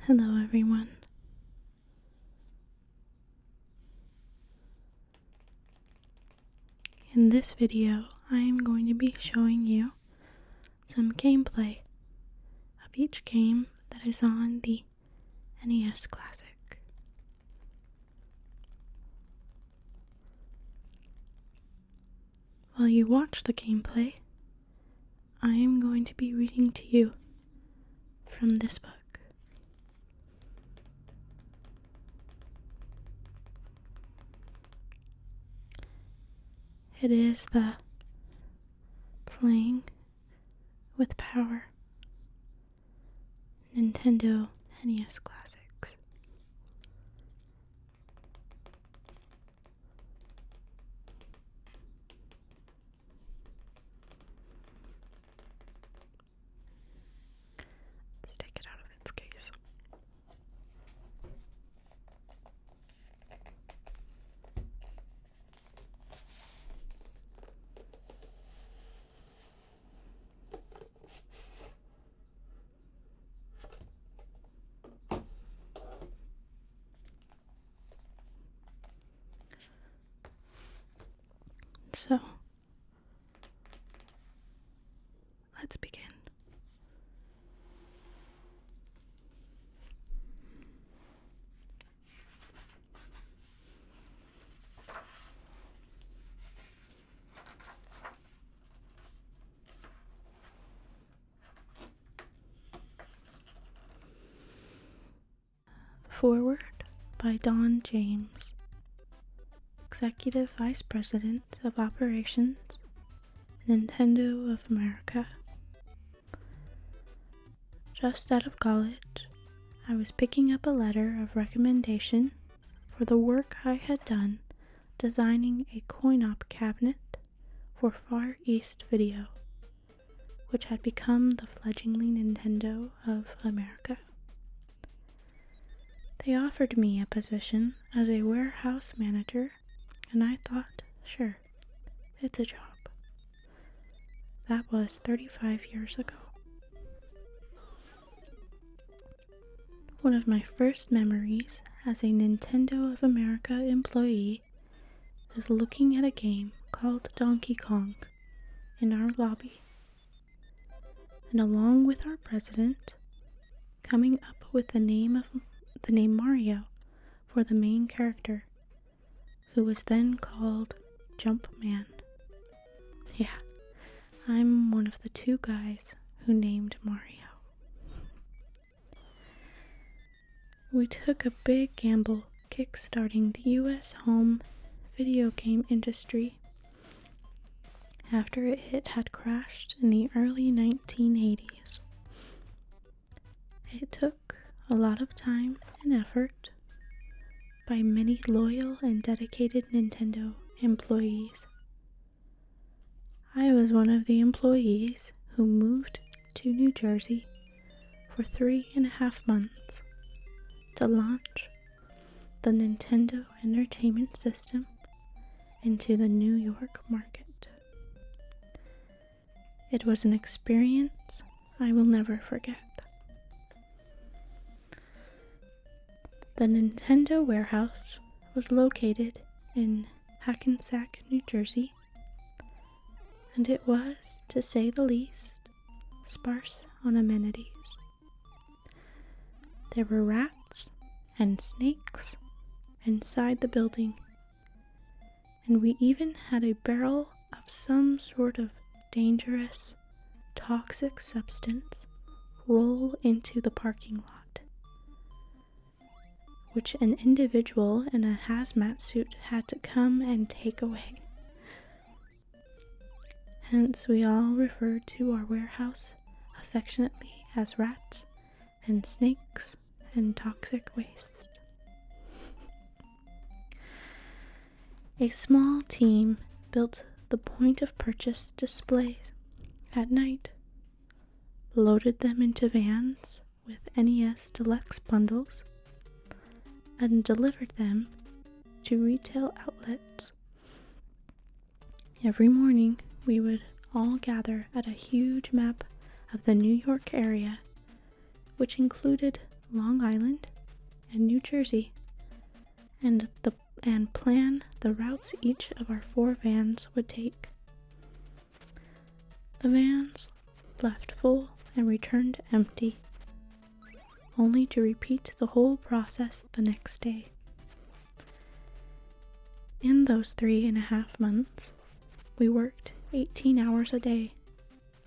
Hello everyone. In this video, I am going to be showing you some gameplay of each game that is on the NES Classic. While you watch the gameplay, I am going to be reading to you from this book. It is the Playing with Power Nintendo NES Classics. Let's take it out of its case. So, let's begin. Forward by Don James, Executive Vice President of Operations, Nintendo of America. Just out of college, I was picking up a letter of recommendation for the work I had done designing a coin-op cabinet for Far East Video, which had become the fledgling Nintendo of America. They offered me a position as a warehouse manager, and I thought, sure, it's a job. That was 35 years ago. One of my first memories as a Nintendo of America employee is looking at a game called Donkey Kong in our lobby, and along with our president, coming up with the name Mario for the main character, who was then called Jumpman. Yeah, I'm one of the two guys who named Mario. We took a big gamble kickstarting the US home video game industry after it had crashed in the early 1980s. It took a lot of time and effort by many loyal and dedicated Nintendo employees. I was one of the employees who moved to New Jersey for 3.5 months to launch the Nintendo Entertainment System into the New York market. It was an experience I will never forget. The Nintendo warehouse was located in Hackensack, New Jersey, and it was, to say the least, sparse on amenities. There were rats and snakes inside the building, and we even had a barrel of some sort of dangerous, toxic substance roll into the parking lot, which an individual in a hazmat suit had to come and take away. Hence, we all referred to our warehouse affectionately as rats and snakes and toxic waste. A small team built the point of purchase displays at night, loaded them into vans with NES Deluxe bundles, and delivered them to retail outlets. Every morning, we would all gather at a huge map of the New York area, which included Long Island, and New Jersey, and plan the routes each of our 4 vans would take. The vans left full and returned empty, only to repeat the whole process the next day. In those 3.5 months, we worked 18 hours a day,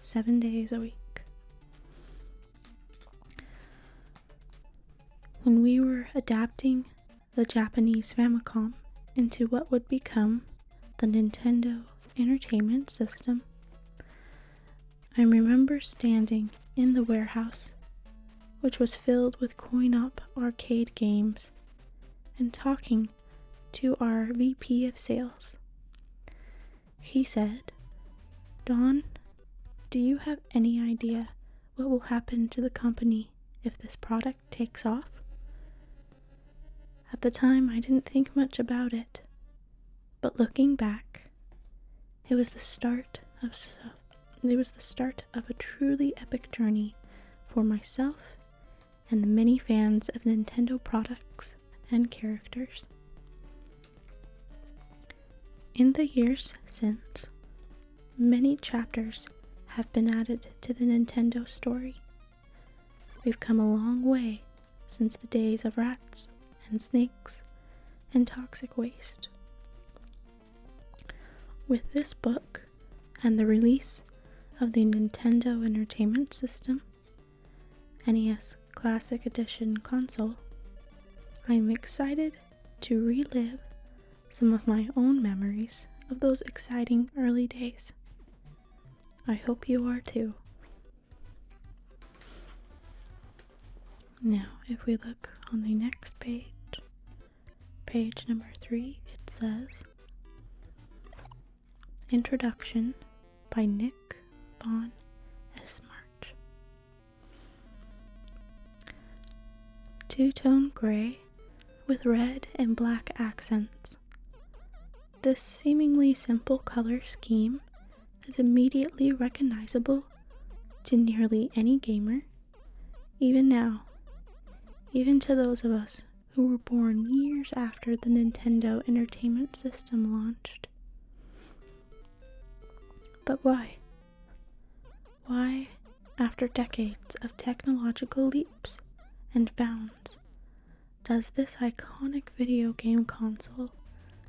7 days a week. When we were adapting the Japanese Famicom into what would become the Nintendo Entertainment System, I remember standing in the warehouse, which was filled with coin-op arcade games, and talking to our VP of sales. He said, "Dawn, do you have any idea what will happen to the company if this product takes off?" At the time, I didn't think much about it, but looking back, it was the start of a truly epic journey for myself and the many fans of Nintendo products and characters. In the years since, many chapters have been added to the Nintendo story. We've come a long way since the days of rats and snakes and toxic waste. With this book and the release of the Nintendo Entertainment System, NES Classic Edition console, I am excited to relive some of my own memories of those exciting early days. I hope you are too. Now, if we look on the next page, page number 3, it says, Introduction by Nick Von Esmarch. Two-tone gray with red and black accents. This seemingly simple color scheme is immediately recognizable to nearly any gamer, even now, even to those of us who were born years after the Nintendo Entertainment System launched. But why? Why, after decades of technological leaps and bounds, does this iconic video game console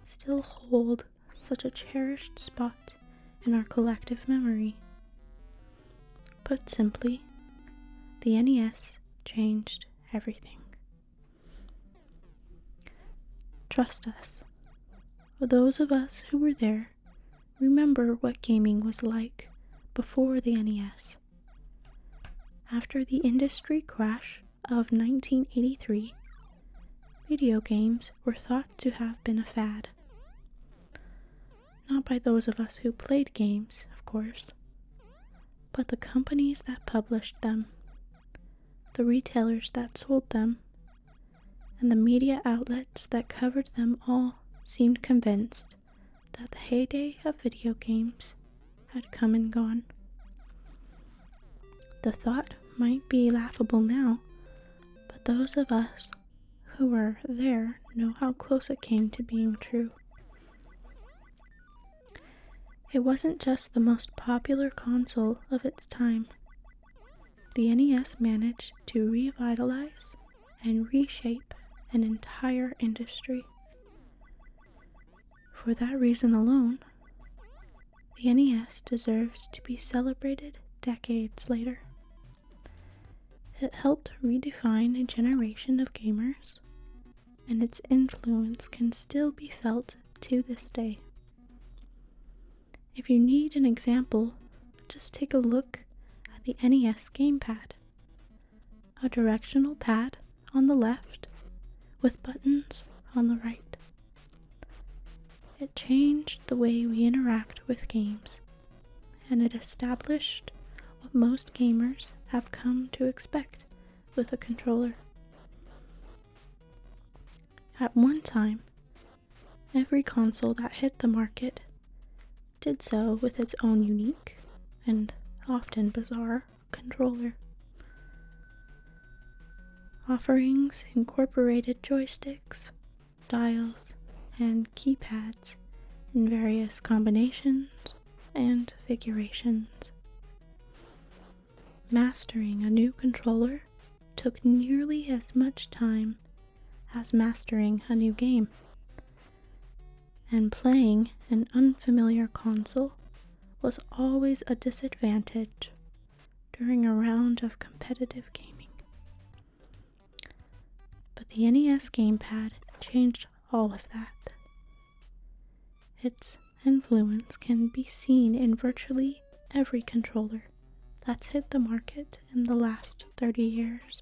still hold such a cherished spot in our collective memory? Put simply, the NES changed everything. Trust us, those of us who were there remember what gaming was like before the NES. After the industry crash of 1983, video games were thought to have been a fad. Not by those of us who played games, of course, but the companies that published them, the retailers that sold them, and the media outlets that covered them all seemed convinced that the heyday of video games had come and gone. The thought might be laughable now, but those of us who were there know how close it came to being true. It wasn't just the most popular console of its time. The NES managed to revitalize and reshape an entire industry. For that reason alone, the NES deserves to be celebrated decades later. It helped redefine a generation of gamers, and its influence can still be felt to this day. If you need an example, just take a look at the NES Gamepad, a directional pad on the left with buttons on the right. It changed the way we interact with games, and it established what most gamers have come to expect with a controller. At one time, every console that hit the market did so with its own unique and often bizarre controller. Offerings incorporated joysticks, dials, and keypads in various combinations and figurations. Mastering a new controller took nearly as much time as mastering a new game, and playing an unfamiliar console was always a disadvantage during a round of competitive gaming. But the NES Gamepad changed all of that. Its influence can be seen in virtually every controller that's hit the market in the last 30 years.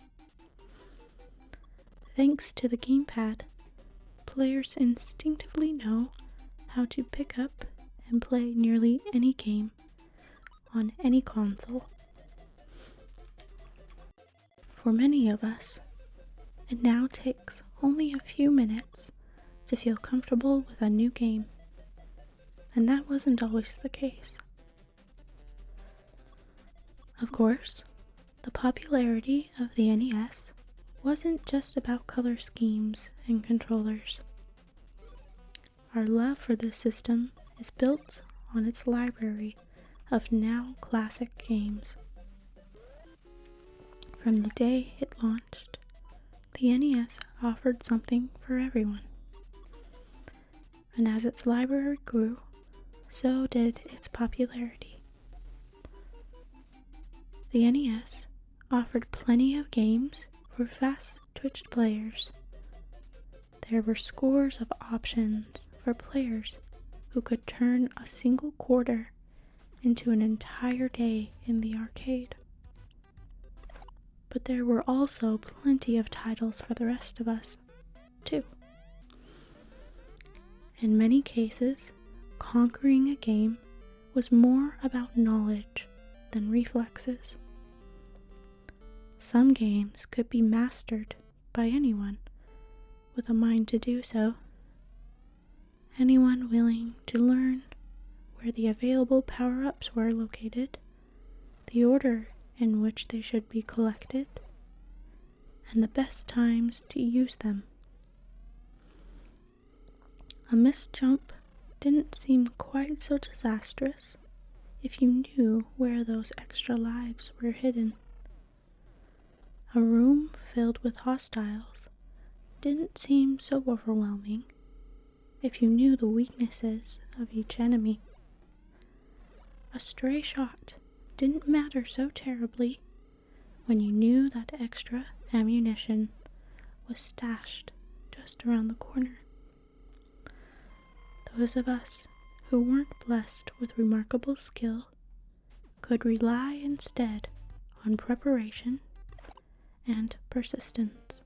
Thanks to the gamepad, players instinctively know how to pick up and play nearly any game on any console. For many of us, it now takes only a few minutes to feel comfortable with a new game, and that wasn't always the case. Of course, the popularity of the NES wasn't just about color schemes and controllers. Our love for this system is built on its library of now classic games. From the day it launched, the NES offered something for everyone. And as its library grew, so did its popularity. The NES offered plenty of games for fast-twitched players. There were scores of options for players who could turn a single quarter into an entire day in the arcade. But there were also plenty of titles for the rest of us, too. In many cases, conquering a game was more about knowledge than reflexes. Some games could be mastered by anyone with a mind to do so. Anyone willing to learn where the available power-ups were located, the order in which they should be collected, and the best times to use them. A missed jump didn't seem quite so disastrous if you knew where those extra lives were hidden. A room filled with hostiles didn't seem so overwhelming if you knew the weaknesses of each enemy. A stray shot didn't matter so terribly when you knew that extra ammunition was stashed just around the corner. Those of us who weren't blessed with remarkable skill could rely instead on preparation and persistence.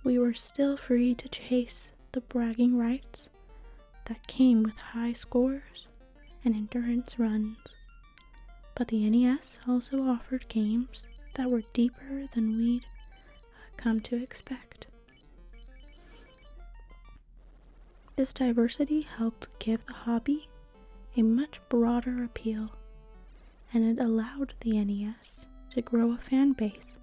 We were still free to chase the bragging rights that came with high scores and endurance runs, but the NES also offered games that were deeper than we'd come to expect. This diversity helped give the hobby a much broader appeal, and it allowed the NES to grow a fan base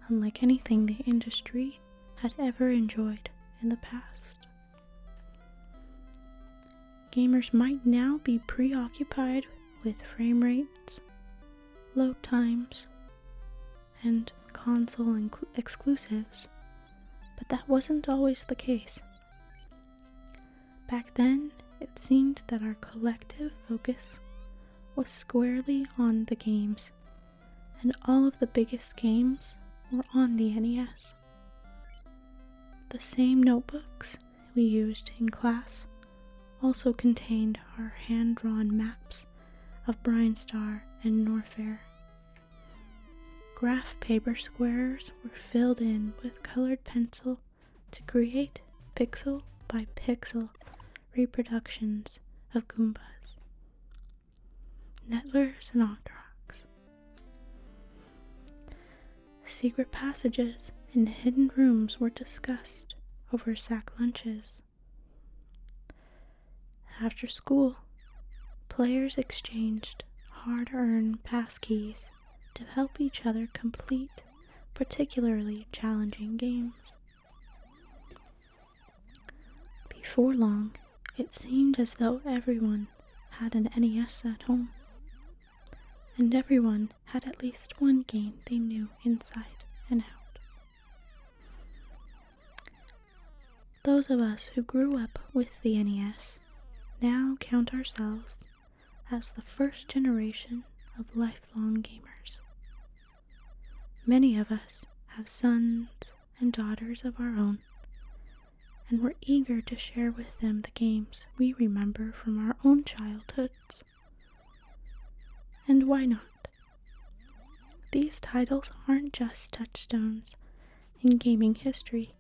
unlike anything the industry had ever enjoyed in the past. Gamers might now be preoccupied with frame rates, load times, and console exclusives, but that wasn't always the case. Back then, it seemed that our collective focus was squarely on the games, and all of the biggest games were on the NES. The same notebooks we used in class also contained our hand-drawn maps of Brinstar and Norfair. Graph paper squares were filled in with colored pencil to create pixel by pixel reproductions of Goombas, Nettlers, and Octoroks. Secret passages and hidden rooms were discussed over sack lunches. After school, players exchanged hard-earned passkeys to help each other complete particularly challenging games. Before long, it seemed as though everyone had an NES at home, and everyone had at least one game they knew inside and out. Those of us who grew up with the NES now count ourselves as the first generation of lifelong gamers. Many of us have sons and daughters of our own, and we're eager to share with them the games we remember from our own childhoods. And why not? These titles aren't just touchstones in gaming history.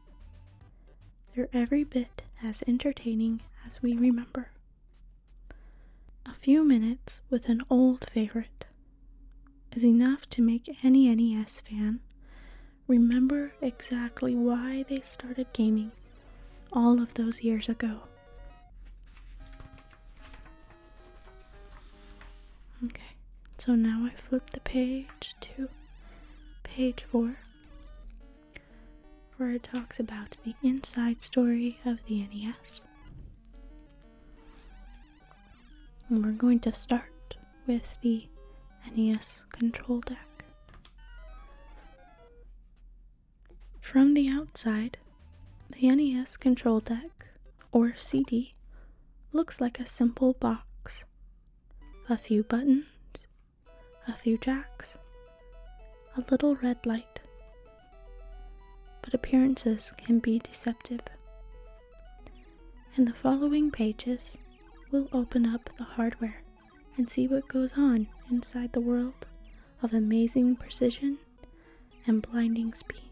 They're every bit as entertaining as we remember. A few minutes with an old favorite is enough to make any NES fan remember exactly why they started gaming all of those years ago. Okay, so now I flip the page to page 4, where it talks about the inside story of the NES. And we're going to start with the NES Control Deck. From the outside, the NES Control Deck, or CD, looks like a simple box. A few buttons, a few jacks, a little red light. But appearances can be deceptive. In the following pages, we'll open up the hardware and see what goes on inside the world of amazing precision and blinding speed.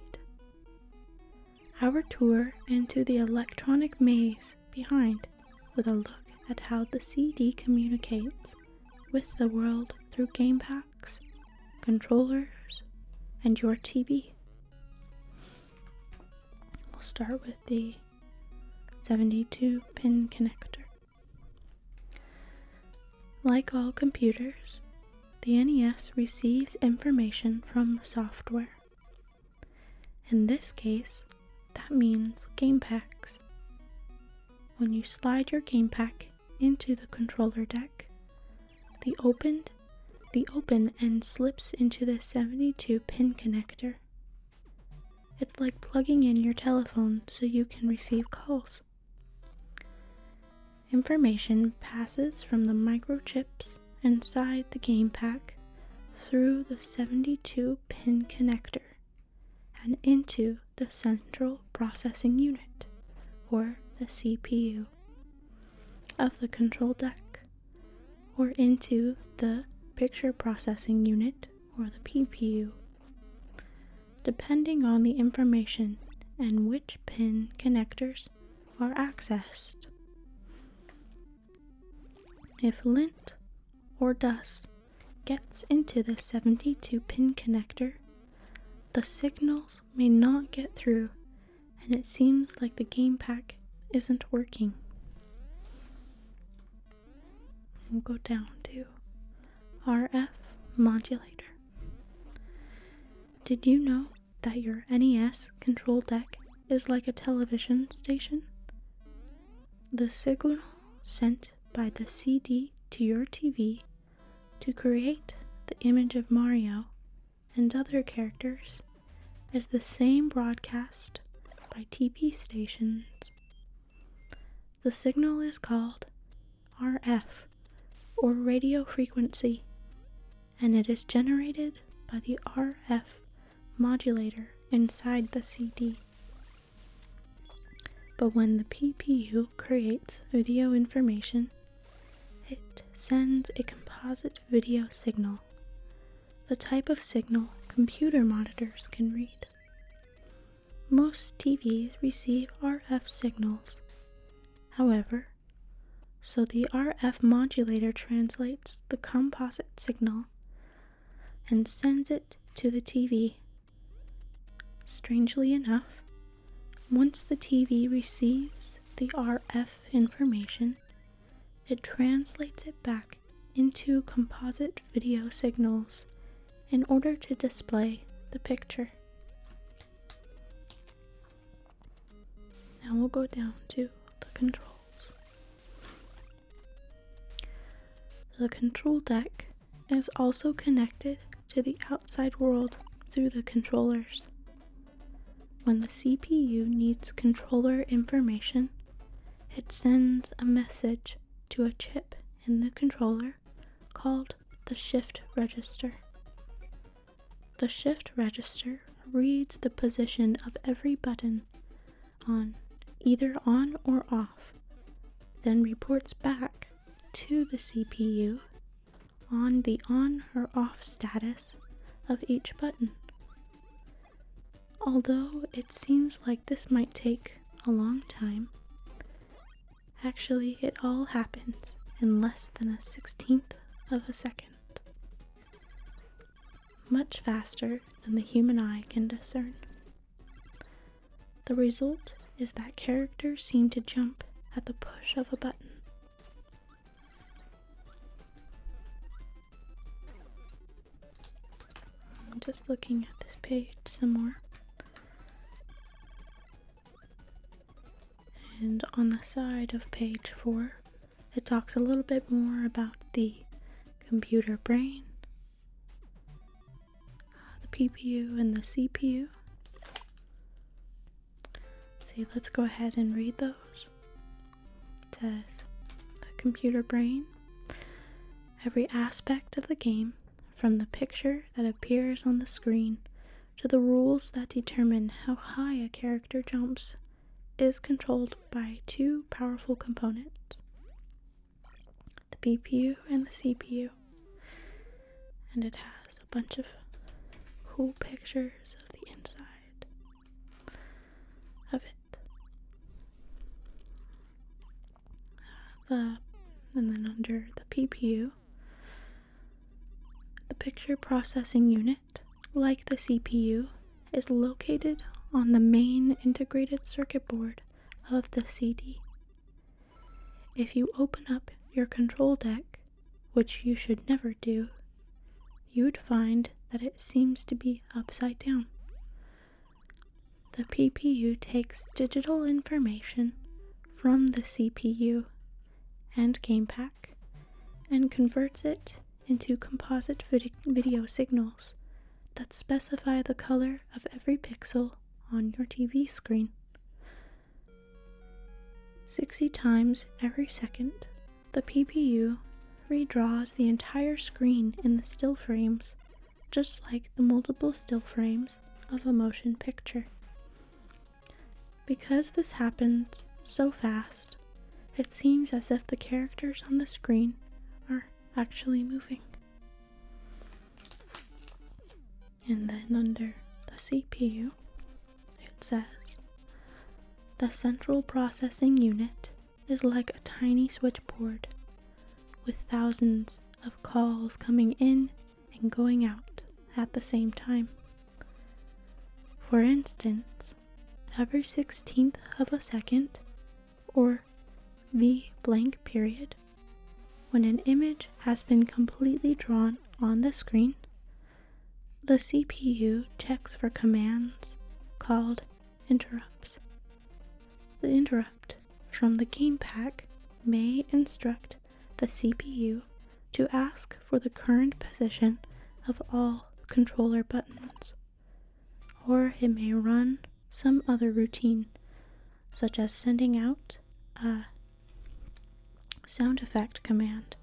Our tour into the electronic maze behind with a look at how the CD communicates with the world through game packs, controllers, and your TV. We'll start with the 72-pin connector. Like all computers, the NES receives information from the software. In this case, that means game packs. When you slide your game pack into the controller deck, the open end slips into the 72-pin connector. It's like plugging in your telephone so you can receive calls. Information passes from the microchips inside the game pack through the 72-pin connector and into the central processing unit, or the CPU, of the control deck, or into the picture processing unit, or the PPU, depending on the information and which pin connectors are accessed. If lint or dust gets into the 72-pin connector, the signals may not get through, and it seems like the game pack isn't working. We'll go down to RF modulator. Did you know that your NES Control Deck is like a television station? The signal sent by the CD to your TV to create the image of Mario and other characters is the same broadcast by TV stations. The signal is called RF, or radio frequency, and it is generated by the RF modulator inside the CD. But when the PPU creates video information, it sends a composite video signal, the type of signal computer monitors can read. Most TVs receive RF signals. However, so the RF modulator translates the composite signal and sends it to the TV. Strangely enough, once the TV receives the RF information, it translates it back into composite video signals in order to display the picture. Now we'll go down to the controls. The control deck is also connected to the outside world through the controllers. When the CPU needs controller information, it sends a message to a chip in the controller called the shift register. The shift register reads the position of every button on either on or off, then reports back to the CPU on the on or off status of each button. Although it seems like this might take a long time, actually it all happens in less than a 1/16th of a second. Much faster than the human eye can discern. The result is that characters seem to jump at the push of a button. I'm just looking at this page some more. And on the side of page 4, it talks a little bit more about the computer brain, the PPU and the CPU. See, let's go ahead and read those. It says, the computer brain. Every aspect of the game, from the picture that appears on the screen to the rules that determine how high a character jumps, is controlled by two powerful components, the PPU and the CPU. And it has a bunch of cool pictures of the inside of it. And then under the PPU, the picture processing unit, like the CPU, is located on the main integrated circuit board of the CD. If you open up your control deck, which you should never do, you'd find that it seems to be upside down. The PPU takes digital information from the CPU and Gamepad and converts it into composite video signals that specify the color of every pixel on your TV screen. 60 times every second, the PPU redraws the entire screen in the still frames, just like the multiple still frames of a motion picture. Because this happens so fast, it seems as if the characters on the screen are actually moving. And then under the CPU, it says, the central processing unit is like a tiny switchboard with thousands of calls coming in and going out at the same time. For instance, every 1/16th of a second, or V blank period, when an image has been completely drawn on the screen, the CPU checks for commands called interrupts. The interrupt from the Gamepad may instruct the CPU to ask for the current position of all controller buttons, or it may run some other routine, such as sending out a sound effect command.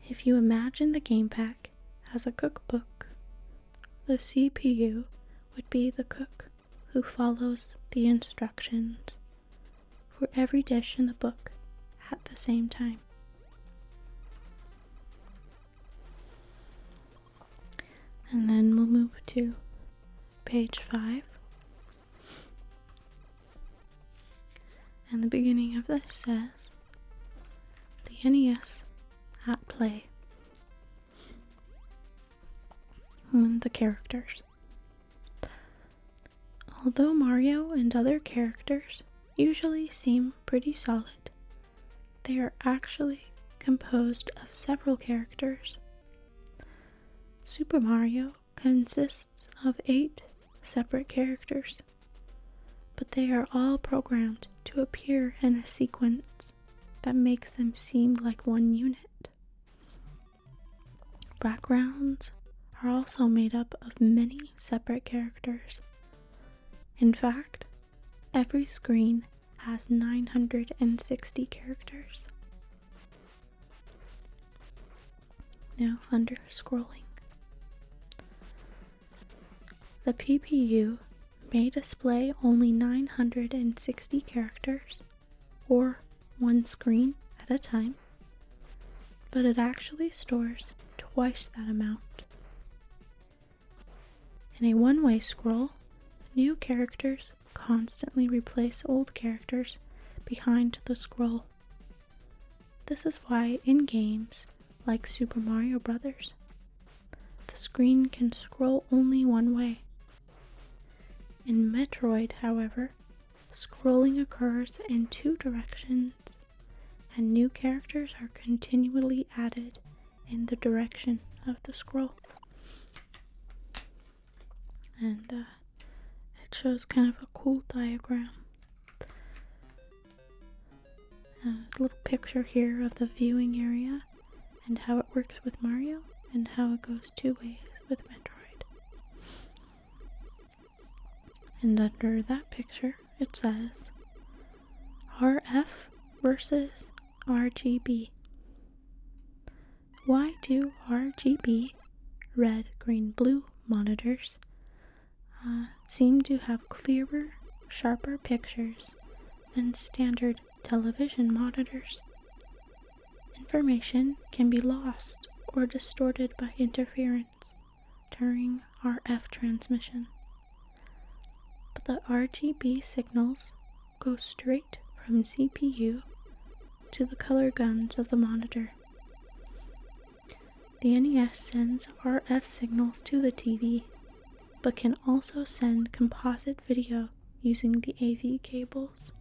If you imagine the Gamepad as a cookbook, the CPU would be the cook who follows the instructions for every dish in the book at the same time. And then we'll move to page 5. And the beginning of this says, the NES at play. And the characters. Although Mario and other characters usually seem pretty solid, they are actually composed of several characters. Super Mario consists of 8 separate characters. but they are all programmed to appear in a sequence that makes them seem like one unit. Backgrounds are also made up of many separate characters. In fact, every screen has 960 characters. Now under scrolling. The PPU may display only 960 characters, or one screen at a time, but it actually stores twice that amount. In a one-way scroll, new characters constantly replace old characters behind the scroll. This is why in games like Super Mario Bros., the screen can scroll only one way. In Metroid, however, scrolling occurs in two directions, and new characters are continually added in the direction of the scroll. And it shows kind of a cool diagram. A little picture here of the viewing area and how it works with Mario and how it goes two ways with Metroid. And under that picture it says RF versus RGB. Why do RGB, red, green, blue monitors seem to have clearer, sharper pictures than standard television monitors? Information can be lost or distorted by interference during RF transmission. But the RGB signals go straight from CPU to the color guns of the monitor. The NES sends RF signals to the TV, but can also send composite video using the AV cables.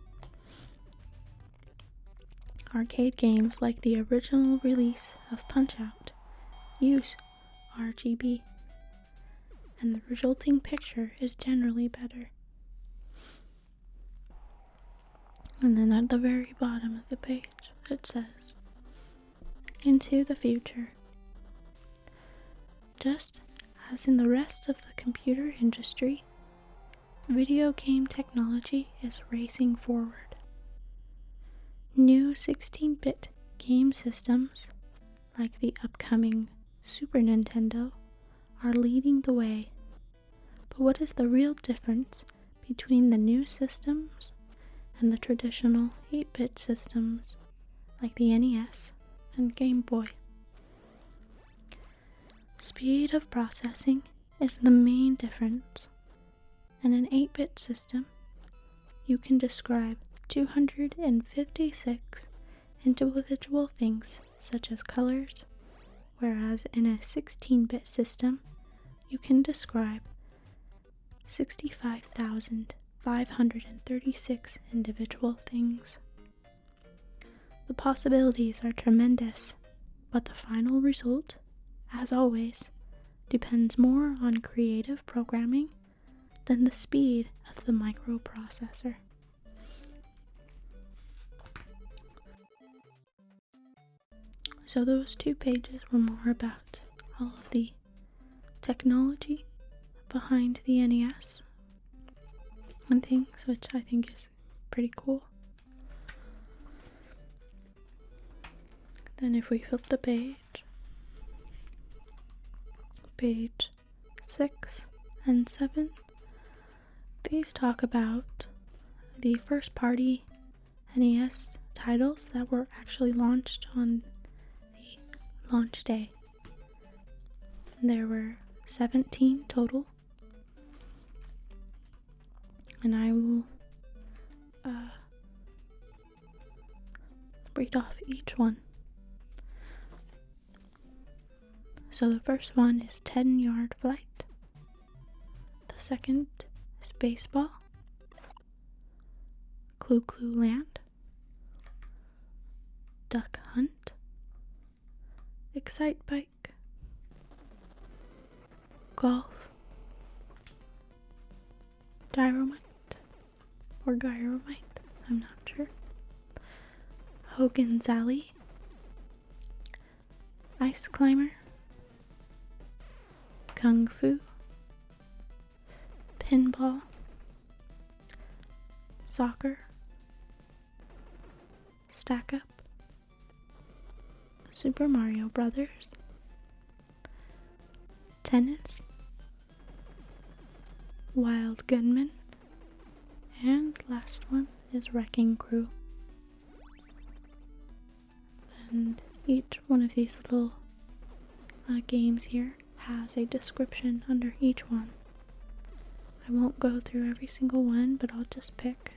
Arcade games like the original release of Punch-Out use RGB, and the resulting picture is generally better. And then at the very bottom of the page it says, "Into the future." Just as in the rest of the computer industry, video game technology is racing forward. New 16-bit game systems, like the upcoming Super Nintendo, are leading the way. But what is the real difference between the new systems and the traditional 8-bit systems, like the NES and Game Boy? Speed of processing is the main difference. In an 8-bit system, you can describe 256 individual things such as colors, whereas in a 16-bit system, you can describe 65,536 individual things. The possibilities are tremendous, but the final result, as always, depends more on creative programming than the speed of the microprocessor. So those two pages were more about all of the technology behind the NES and things, which I think is pretty cool. Then if we flip the page 6 and 7, these talk about the first party NES titles that were actually launched on the launch day. There were 17 total, and I will read off each one. So the first one is 10-Yard Flight. The second is Baseball, Clue Clue Land, Duck Hunt, Excitebike, Golf, Dynamite, or Gyromite, I'm not sure. Hogan's Alley, Ice Climber, Kung Fu, Pinball, Soccer, Stack Up, Super Mario Brothers, Tennis, Wild Gunman, and last one is Wrecking Crew. And each one of these little games here has a description under each one. I won't go through every single one, but I'll just pick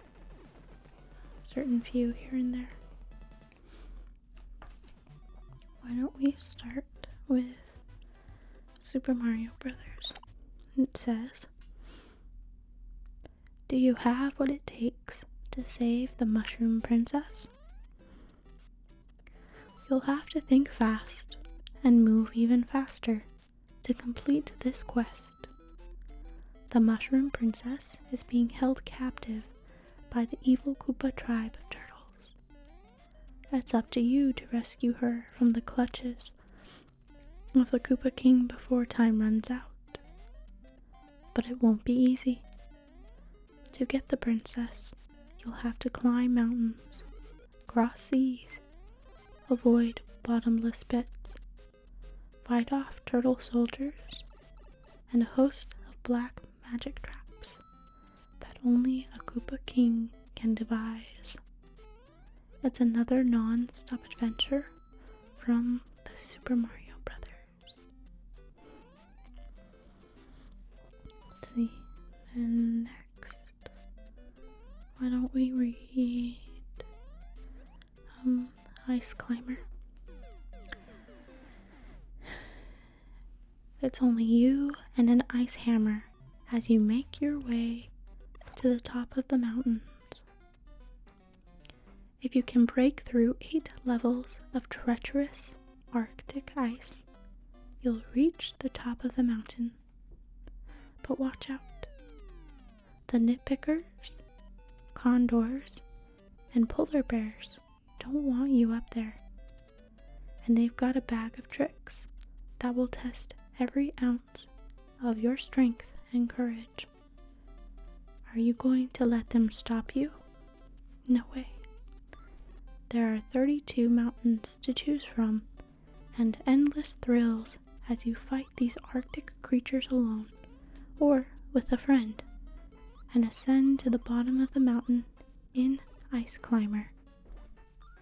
a certain few here and there. Why don't we start with Super Mario Brothers? It says, do you have what it takes to save the Mushroom Princess? You'll have to think fast and move even faster to complete this quest. The Mushroom Princess is being held captive by the evil Koopa tribe of turtles. It's up to you to rescue her from the clutches of the Koopa King before time runs out. But it won't be easy. To get the princess, you'll have to climb mountains, cross seas, avoid bottomless pits, fight off turtle soldiers, and a host of black magic traps that only a Koopa King can devise. It's another non-stop adventure from the Super Mario Brothers. Let's see, and next, why don't we read Ice Climber. It's only you and an ice hammer as you make your way to the top of the mountains. If you can break through 8 levels of treacherous Arctic ice, you'll reach the top of the mountain. But watch out. The nitpickers, condors, and polar bears don't want you up there. And they've got a bag of tricks that will test every ounce of your strength and courage. Are you going to let them stop you? No way. There are 32 mountains to choose from, and endless thrills as you fight these Arctic creatures alone, or with a friend, and ascend to the bottom of the mountain in Ice Climber.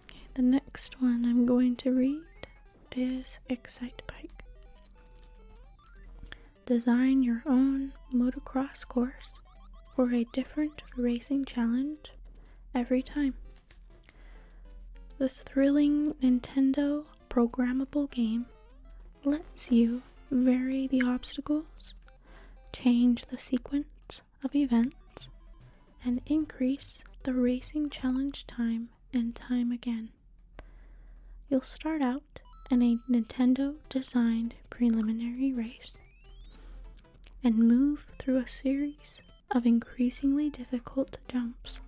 Okay, the next one I'm going to read is Excitebike. Design your own motocross course for a different racing challenge every time. This thrilling Nintendo programmable game lets you vary the obstacles, change the sequence of events, and increase the racing challenge time and time again. You'll start out in a Nintendo-designed preliminary race and move through a series of increasingly difficult jumps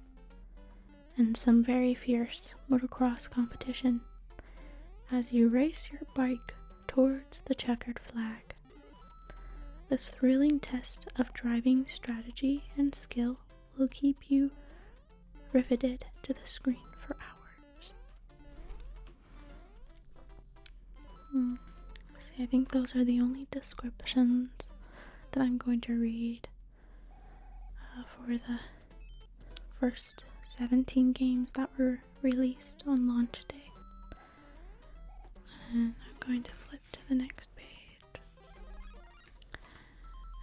and some very fierce motocross competition as you race your bike towards the checkered flag. This thrilling test of driving strategy and skill will keep you riveted to the screen for hours. See, I think those are the only descriptions that I'm going to read for the first 17 games that were released on launch day. And I'm going to flip to the next page.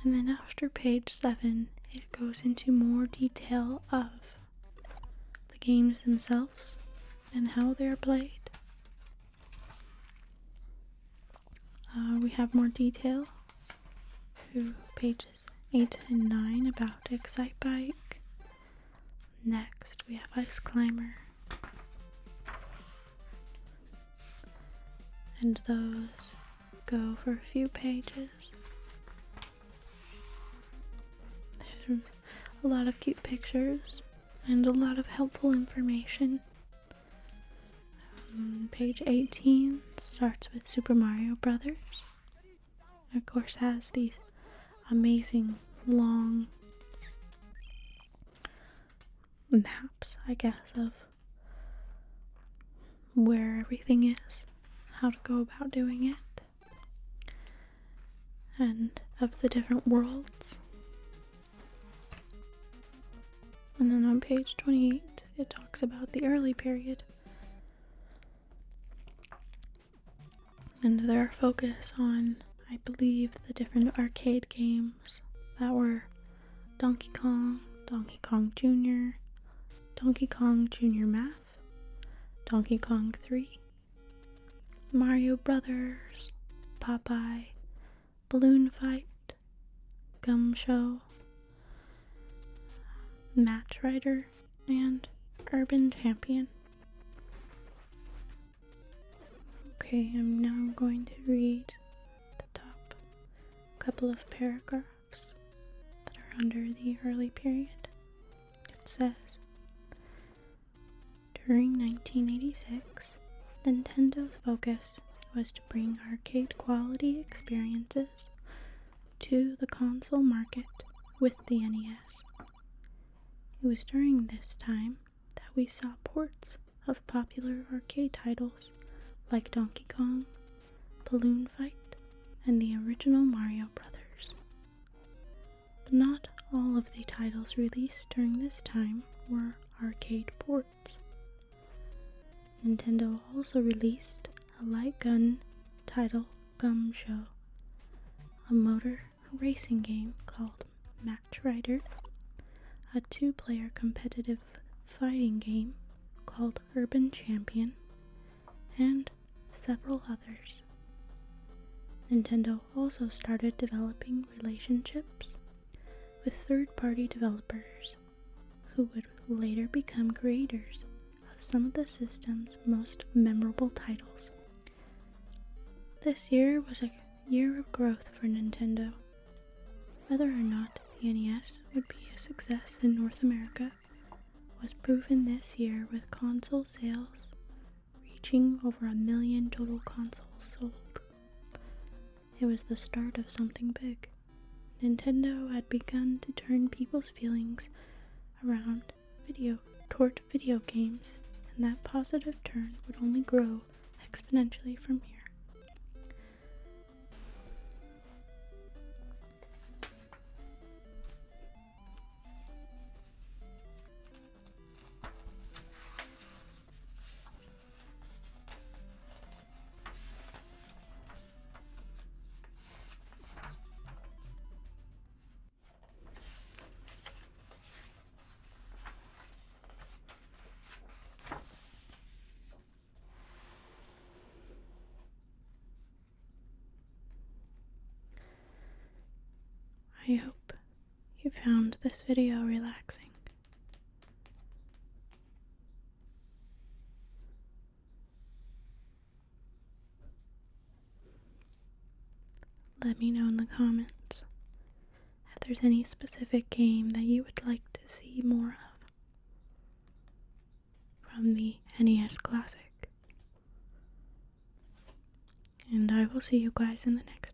And then after page 7, it goes into more detail of the games themselves and how they're played. We have more detail through pages 8 and 9 about Excitebike. Next, we have Ice Climber. And those go for a few pages. There's a lot of cute pictures and a lot of helpful information. Page 18 starts with Super Mario Brothers. It, of course, has these amazing long maps, I guess, of where everything is, how to go about doing it, and of the different worlds. And then on page 28, it talks about the early period and their focus on, I believe, the different arcade games that were Donkey Kong, Donkey Kong Jr., Donkey Kong Jr. Math, Donkey Kong 3, Mario Brothers, Popeye, Balloon Fight, Gum Show, Match Rider, and Urban Champion. Okay, I'm now going to read the top couple of paragraphs that are under the early period. It says, during 1986, Nintendo's focus was to bring arcade-quality experiences to the console market with the NES. It was during this time that we saw ports of popular arcade titles like Donkey Kong, Balloon Fight, and the original Mario Brothers. But not all of the titles released during this time were arcade ports. Nintendo also released a light gun titled Gum Show, a motor racing game called Match Rider, a two-player competitive fighting game called Urban Champion, and several others. Nintendo also started developing relationships with third-party developers who would later become creators of some of the system's most memorable titles. This year was a year of growth for Nintendo. Whether or not the NES would be a success in North America was proven this year with console sales reaching over 1 million total consoles sold. It was the start of something big. Nintendo had begun to turn people's feelings around toward video games, and that positive turn would only grow exponentially from here. I hope you found this video relaxing. Let me know in the comments if there's any specific game that you would like to see more of from the NES Classic. And I will see you guys in the next